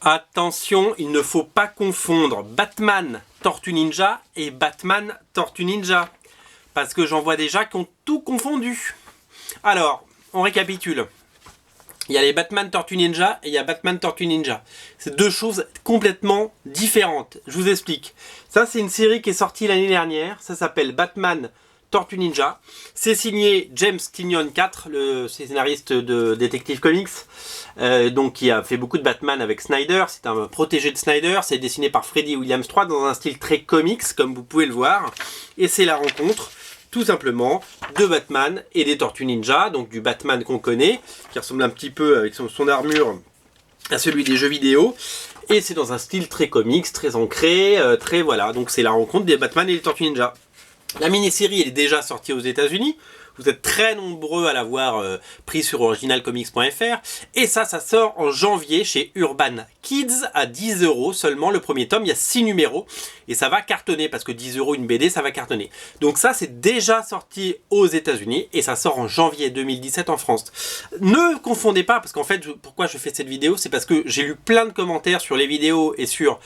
Attention, il ne faut pas confondre Batman Tortue Ninja et Batman Tortue Ninja. Parce que j'en vois déjà qui ont tout confondu. Alors, on récapitule. Il y a les Batman Tortue Ninja et il y a Batman Tortue Ninja. C'est deux choses complètement différentes. Je vous explique. Ça, c'est une série qui est sortie l'année dernière. Ça s'appelle Batman Tortue Ninja. C'est signé James Tynion IV, le scénariste de Detective Comics, donc qui a fait beaucoup de Batman avec Snyder. C'est un protégé de Snyder. C'est dessiné par Freddie Williams III dans un style très comics, comme vous pouvez le voir. Et c'est la rencontre, tout simplement, de Batman et des Tortues Ninja, donc du Batman qu'on connaît, qui ressemble un petit peu avec son armure à celui des jeux vidéo. Et c'est dans un style très comics, très ancré, très voilà. Donc c'est la rencontre des Batman et des Tortues Ninja. La mini-série elle est déjà sortie aux États-Unis. Vous êtes très nombreux à l'avoir pris sur originalcomics.fr. Et ça sort en janvier chez Urban Kids à 10 € seulement. Le premier tome, il y a 6 numéros. Et ça va cartonner parce que 10 € une BD, ça va cartonner. Donc ça, c'est déjà sorti aux États-Unis et ça sort en janvier 2017 en France. Ne confondez pas, parce qu'en fait, pourquoi je fais cette vidéo, c'est parce que j'ai lu plein de commentaires sur les vidéos et sur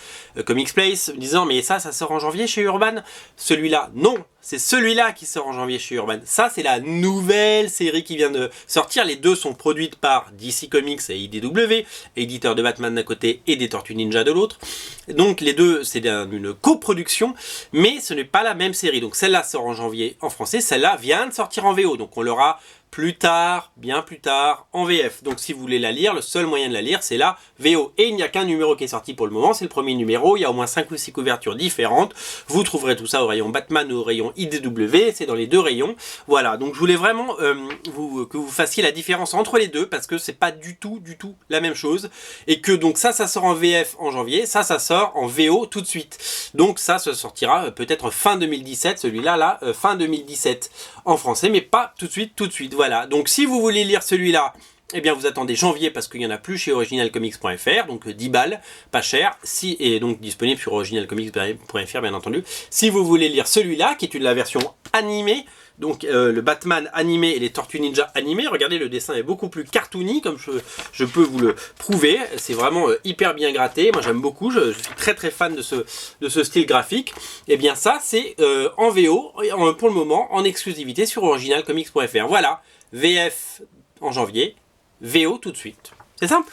Comics Place disant mais ça sort en janvier chez Urban. Celui-là, non. C'est celui-là qui sort en janvier chez Urban. Ça, c'est la nouvelle série qui vient de sortir. Les deux sont produites par DC Comics et IDW, éditeur de Batman d'un côté et des Tortues Ninja de l'autre. Donc les deux, c'est une coproduction, mais ce n'est pas la même série. Donc celle-là sort en janvier en français, celle-là vient de sortir en VO. Donc on l'aura plus tard, bien plus tard, en VF. Donc si vous voulez la lire, le seul moyen de la lire, c'est la VO. Et il n'y a qu'un numéro qui est sorti pour le moment, c'est le premier numéro. Il y a au moins 5 ou 6 couvertures différentes. Vous trouverez tout ça au rayon Batman ou au rayon IDW, c'est dans les deux rayons. Voilà, donc je voulais vraiment que vous fassiez la différence entre les deux, parce que c'est pas du tout la même chose. Et que donc ça sort en VF en janvier, ça sort en VO tout de suite. Donc ça se sortira peut-être fin 2017, celui-là, fin 2017 en français, mais pas tout de suite. Voilà, donc si vous voulez lire celui-là, eh bien vous attendez janvier parce qu'il n'y en a plus chez originalcomics.fr, donc 10 balles, pas cher, et donc disponible sur originalcomics.fr bien entendu. Si vous voulez lire celui-là, qui est la version animée, donc le Batman animé et les Tortues Ninja animées, regardez le dessin est beaucoup plus cartoony comme je peux vous le prouver, c'est vraiment hyper bien gratté, moi j'aime beaucoup, je suis très fan de ce style graphique. Et bien ça c'est en VO, pour le moment en exclusivité sur originalcomics.fr. Voilà, VF en janvier, VO tout de suite. C'est simple.